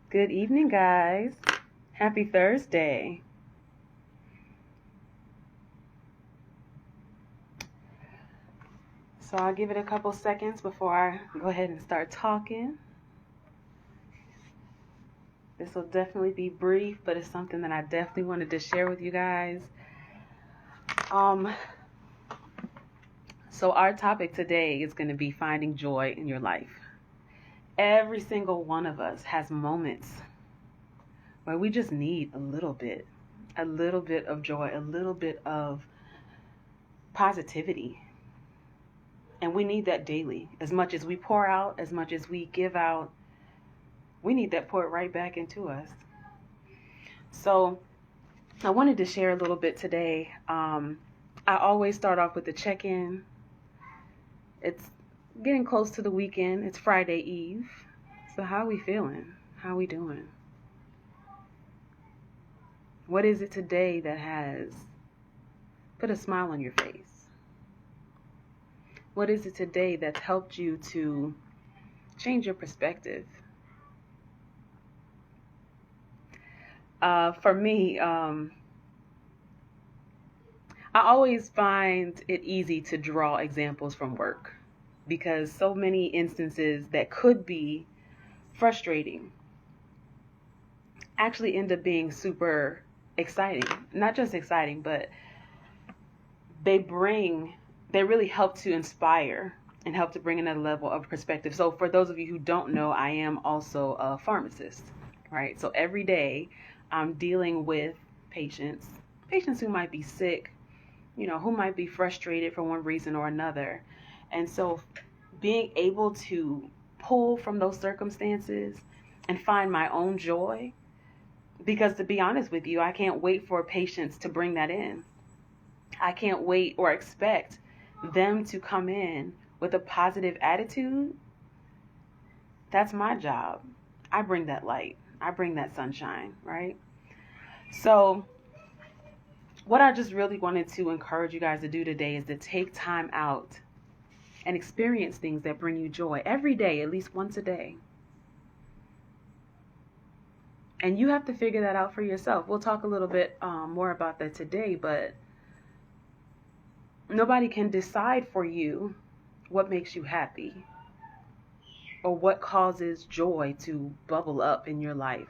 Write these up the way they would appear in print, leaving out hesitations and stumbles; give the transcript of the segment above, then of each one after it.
Good evening, guys. Happy Thursday. So I'll give it a couple seconds before I go ahead and start talking. This will definitely be brief, but it's something that I definitely wanted to share with you guys. Um, so our topic today is going to be finding joy in your life. Every single one of us has moments where we just need a little bit of joy, a little bit of positivity. And we need that daily. As much as we pour out, as much as we give out, we need that poured right back into us. So I wanted to share a little bit today. I always start off with a check-in. It's getting close to the weekend. It's Friday Eve. So how are we feeling? How are we doing? What is it today that has put a smile on your face? What is it today that's helped you to change your perspective? For me, I always find it easy to draw examples from work because so many instances that could be frustrating actually end up being super exciting. Not just exciting, but they really help to inspire and help to bring another level of perspective. So for those of you who don't know, I am also a pharmacist, right? So every day I'm dealing with patients who might be sick, who might be frustrated for one reason or another. And so being able to pull from those circumstances and find my own joy, because to be honest with you, I can't wait for patients to bring that in. I can't wait or expect them to come in with a positive attitude. That's my job. I bring that light. I bring that sunshine, right? So what I just really wanted to encourage you guys to do today is to take time out and experience things that bring you joy every day, at least once a day. And you have to figure that out for yourself. We'll talk a little bit more about that today, but nobody can decide for you what makes you happy or what causes joy to bubble up in your life,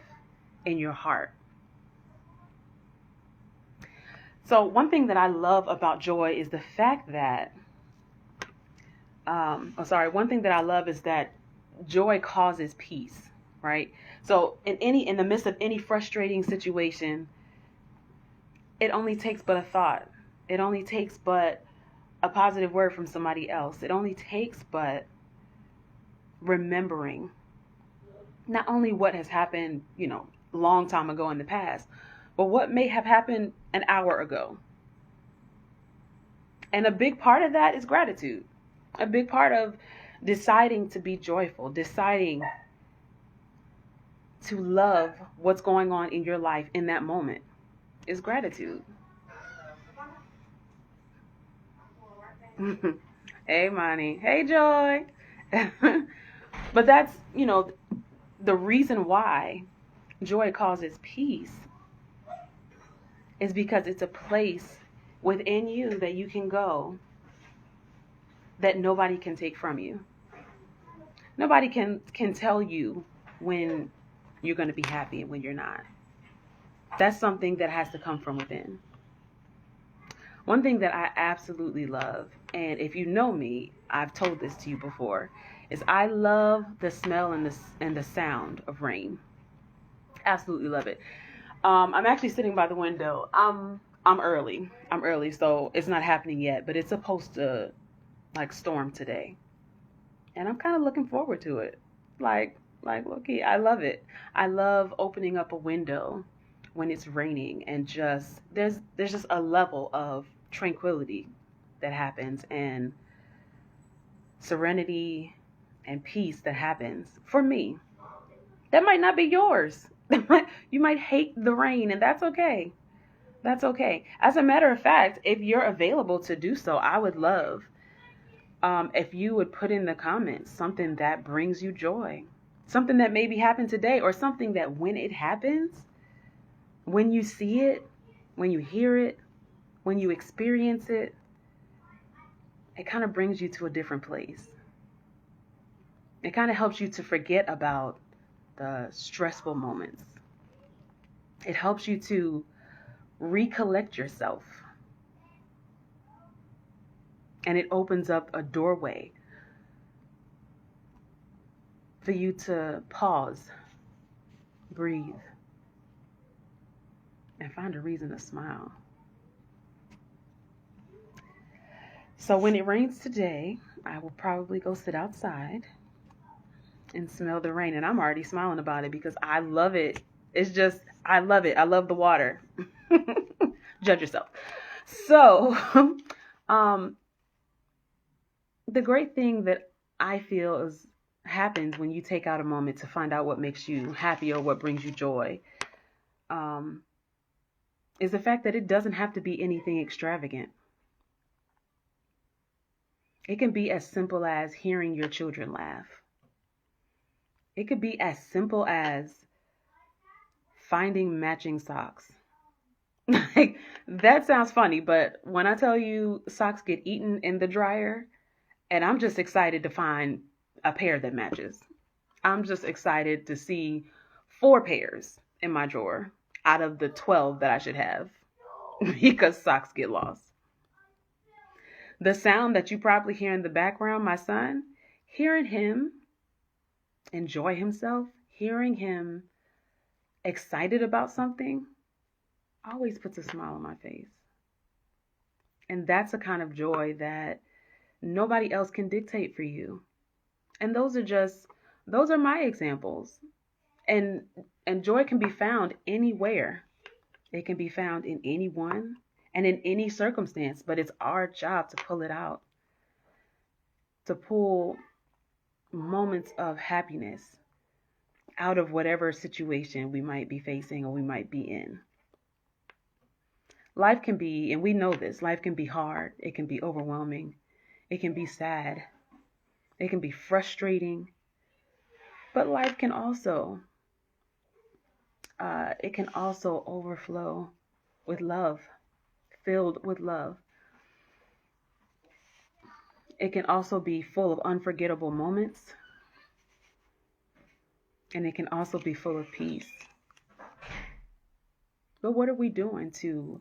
in your heart. So one thing that I love about joy is the fact that, one thing that I love is that joy causes peace, right? So in the midst of any frustrating situation, it only takes but a thought. It only takes but a positive word from somebody else. It only takes but remembering not only what has happened, a long time ago in the past, but what may have happened an hour ago. And a big part of that is gratitude. A big part of deciding to be joyful, deciding to love what's going on in your life in that moment is gratitude. Hey, Monty. Hey, Joy. But that's, the reason why joy causes peace is because it's a place within you that you can go that nobody can take from you. Nobody can tell you when you're going to be happy and when you're not. That's something that has to come from within. One thing that I absolutely love, and if you know me, I've told this to you before, is I love the smell and the sound of rain. Absolutely love it. I'm actually sitting by the window. I'm early. So it's not happening yet, but it's supposed to storm today, and I'm kind of looking forward to it. Like look-key, I love it. I love opening up a window when it's raining, and just there's just a level of tranquility that happens, and serenity and peace that happens for me. That might not be yours. You might hate the rain, and that's okay. That's okay. As a matter of fact, if you're available to do so, I would love if you would put in the comments something that brings you joy, Something that maybe happened today, or something that when it happens, when you see it, when you hear it, when you experience it, it kind of brings you to a different place. It kind of helps you to forget about the stressful moments. It helps you to recollect yourself. And it opens up a doorway for you to pause, breathe, and find a reason to smile. So when it rains today, I will probably go sit outside and smell the rain. And I'm already smiling about it because I love it. It's just, I love it. I love the water. Judge yourself. So, the great thing that I feel happens when you take out a moment to find out what makes you happy or what brings you joy, is the fact that it doesn't have to be anything extravagant. It can be as simple as hearing your children laugh. It could be as simple as finding matching socks. Like, that sounds funny, but when I tell you socks get eaten in the dryer, and I'm just excited to find a pair that matches. I'm just excited to see 4 pairs in my drawer out of the 12 that I should have because socks get lost. The sound that you probably hear in the background, my son, hearing him enjoy himself, hearing him excited about something, always puts a smile on my face. And that's a kind of joy that nobody else can dictate for you. And those are my examples. And joy can be found anywhere. It can be found in anyone and in any circumstance, but it's our job to pull it out. To pull moments of happiness out of whatever situation we might be facing or we might be in. Life can be, and we know this, life can be hard. It can be overwhelming. It can be sad. It can be frustrating. But life can also, overflow with love, filled with love. It can also be full of unforgettable moments. And it can also be full of peace. But what are we doing to,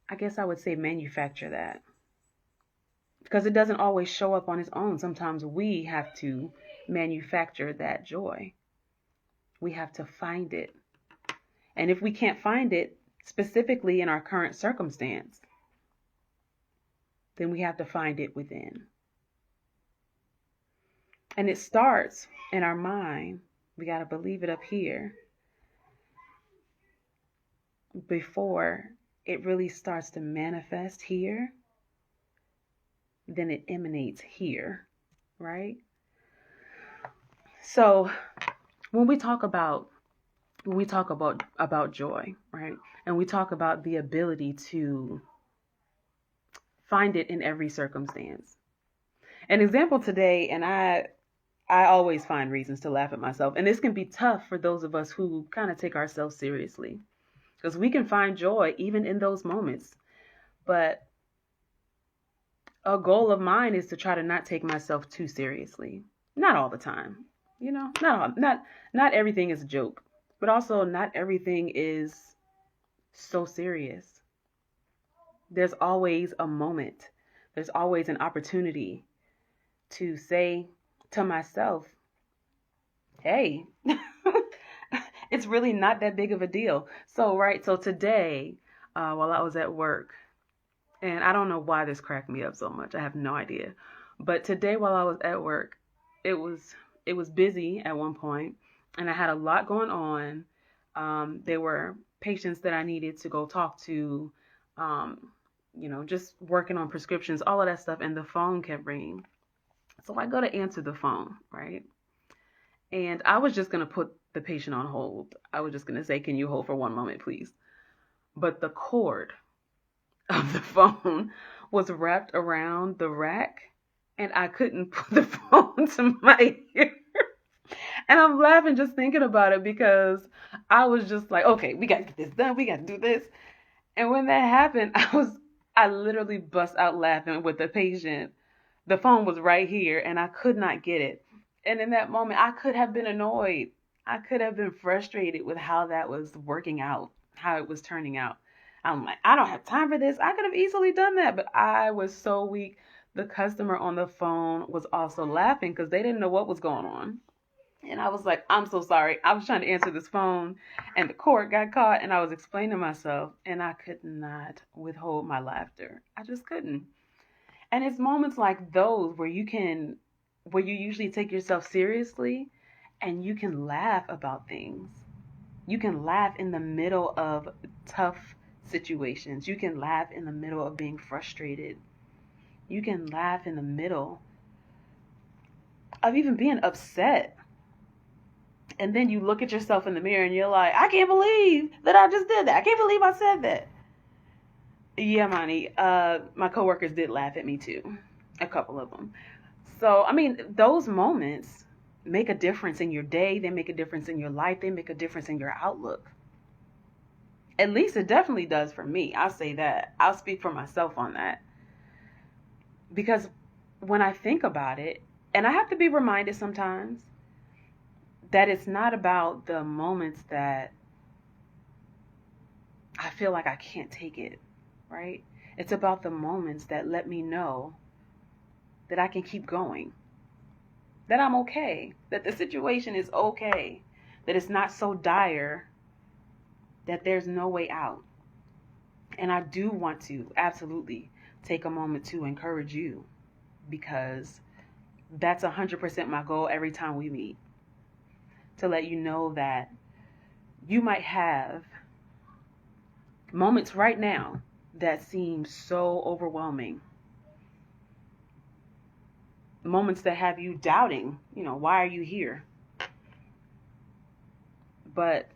I guess I would say, manufacture that? Because it doesn't always show up on its own. Sometimes we have to manufacture that joy. We have to find it. And if we can't find it specifically in our current circumstance, then we have to find it within. And it starts in our mind. We got to believe it up here before it really starts to manifest here. Then it emanates here, right? So when we talk about joy, right? And we talk about the ability to find it in every circumstance. An example today, and I always find reasons to laugh at myself. And this can be tough for those of us who kind of take ourselves seriously, because we can find joy even in those moments. But a goal of mine is to try to not take myself too seriously. Not all the time, not everything is a joke, but also not everything is so serious. There's always a moment. There's always an opportunity to say to myself, hey, it's really not that big of a deal. So today, while I was at work, and I don't know why this cracked me up so much. I have no idea. But today while I was at work, it was busy at one point, and I had a lot going on. There were patients that I needed to go talk to, just working on prescriptions, all of that stuff, and the phone kept ringing. So I go to answer the phone, right? And I was just going to put the patient on hold. I was just going to say, can you hold for one moment, please? But the cord of the phone was wrapped around the rack, and I couldn't put the phone to my ear. And I'm laughing just thinking about it because I was just like, okay, we got to get this done. We got to do this. And when that happened, I literally bust out laughing with the patient. The phone was right here and I could not get it. And in that moment, I could have been annoyed. I could have been frustrated with how that was working out, how it was turning out. I'm like, I don't have time for this. I could have easily done that, but I was so weak. The customer on the phone was also laughing because they didn't know what was going on. And I was like, I'm so sorry. I was trying to answer this phone and the cord got caught and I was explaining myself and I could not withhold my laughter. I just couldn't. And it's moments like those where you usually take yourself seriously and you can laugh about things. You can laugh in the middle of tough situations. You can laugh in the middle of being frustrated. You can laugh in the middle of even being upset. And then you look at yourself in the mirror and you're like, I can't believe that I just did that. I can't believe I said that. Yeah, Monty, my coworkers did laugh at me too. A couple of them. So, I mean, those moments make a difference in your day. They make a difference in your life. They make a difference in your outlook. At least it definitely does for me. I'll say that. I'll speak for myself on that. Because when I think about it, and I have to be reminded sometimes that it's not about the moments that I feel like I can't take it, right? It's about the moments that let me know that I can keep going, that I'm okay, that the situation is okay, that it's not so dire that there's no way out. And I do want to absolutely take a moment to encourage you because that's 100% my goal every time we meet. To let you know that you might have moments right now that seem so overwhelming. Moments that have you doubting, why are you here? But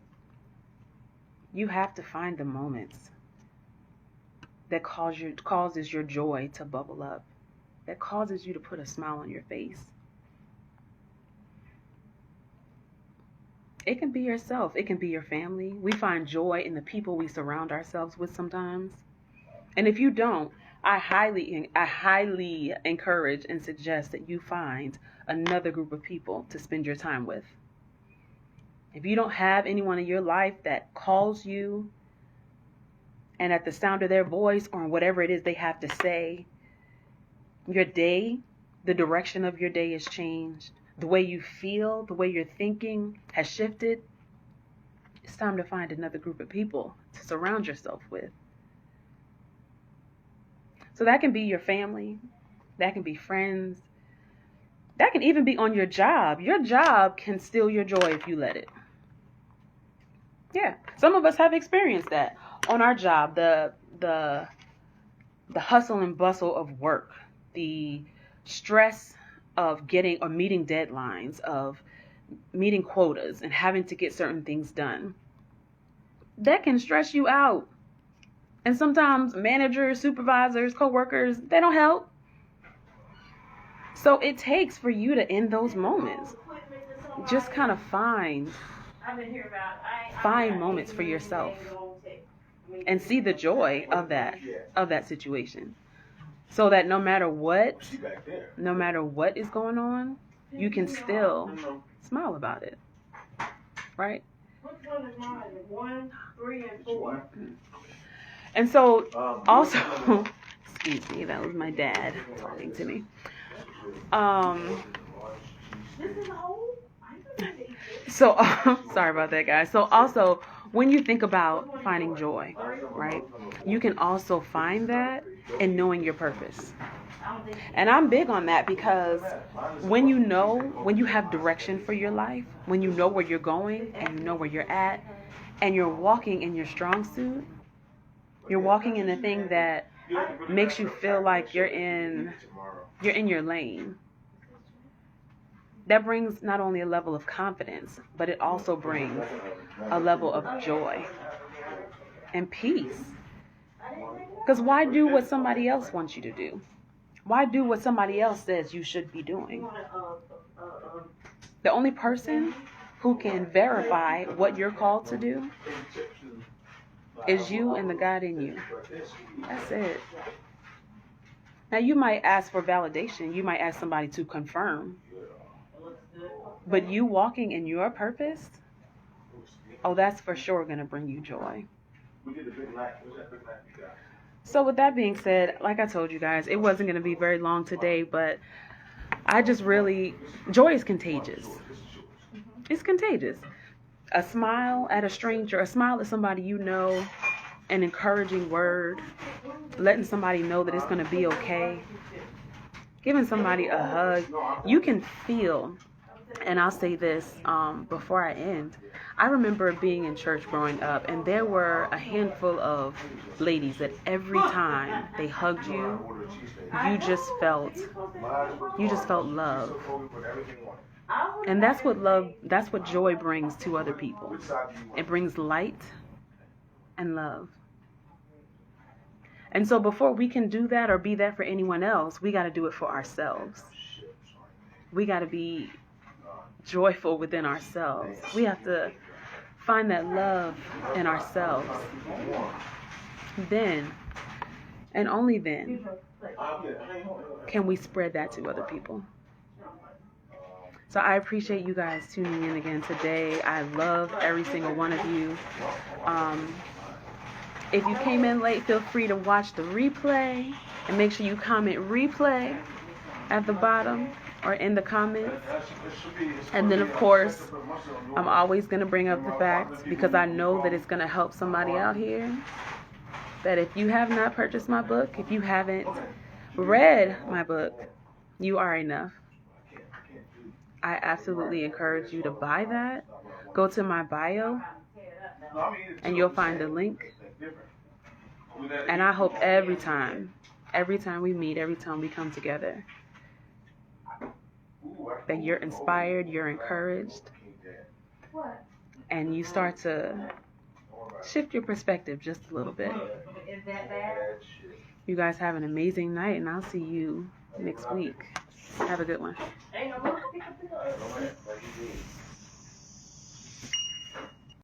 you have to find the moments that causes your joy to bubble up, that causes you to put a smile on your face. It can be yourself. It can be your family. We find joy in the people we surround ourselves with sometimes. And if you don't, I highly encourage and suggest that you find another group of people to spend your time with. If you don't have anyone in your life that calls you and at the sound of their voice or whatever it is they have to say, your day, the direction of your day has changed. The way you feel, the way you're thinking has shifted. It's time to find another group of people to surround yourself with. So that can be your family. That can be friends. That can even be on your job. Your job can steal your joy if you let it. Yeah. Some of us have experienced that on our job. The hustle and bustle of work. The stress of getting or meeting deadlines, of meeting quotas and having to get certain things done. That can stress you out. And sometimes managers, supervisors, coworkers, they don't help. So it takes for you to, in those moments, just kind of find moments for yourself and see the joy of that situation. So that no matter what is going on, you can still smile about it. Right? Which one is mine? 1, 3, and 4. And so also, excuse me, that was my dad talking to me. So sorry about that, guys. So also, when you think about finding joy, right, you can also find that in knowing your purpose. And I'm big on that because when you have direction for your life, when you know where you're going and you know where you're at, and you're walking in your strong suit, you're walking in the thing that makes you feel like you're in your lane. That brings not only a level of confidence, but it also brings a level of joy and peace. Because why do what somebody else wants you to do? Why do what somebody else says you should be doing? The only person who can verify what you're called to do is you and the God in you. That's it. Now you might ask for validation. You might ask somebody to confirm. But you walking in your purpose, oh, that's for sure going to bring you joy. So with that being said, like I told you guys, it wasn't going to be very long today, but I just really, joy is contagious. It's contagious. A smile at a stranger, a smile at somebody you know, an encouraging word, letting somebody know that it's going to be okay, giving somebody a hug. You can feel, and I'll say this before I end. I remember being in church growing up, and there were a handful of ladies that every time they hugged you, you just felt love. And that's what joy brings to other people. It brings light and love. And so before we can do that or be that for anyone else, we got to do it for ourselves. We got to be joyful within ourselves. We have to find that love in ourselves. Then, and only then, can we spread that to other people. So I appreciate you guys tuning in again today. I love every single one of you. If you came in late, feel free to watch the replay and make sure you comment replay at the bottom or in the comments. And then, of course, I'm always going to bring up the fact, because I know that it's going to help somebody out here, that if you have not purchased my book, if you haven't read my book, you are enough. I absolutely encourage you to buy that. Go to my bio and you'll find the link. And I hope every time we meet, every time we come together, that you're inspired, you're encouraged, and you start to shift your perspective just a little bit. You guys have an amazing night, and I'll see you next week. Have a good one.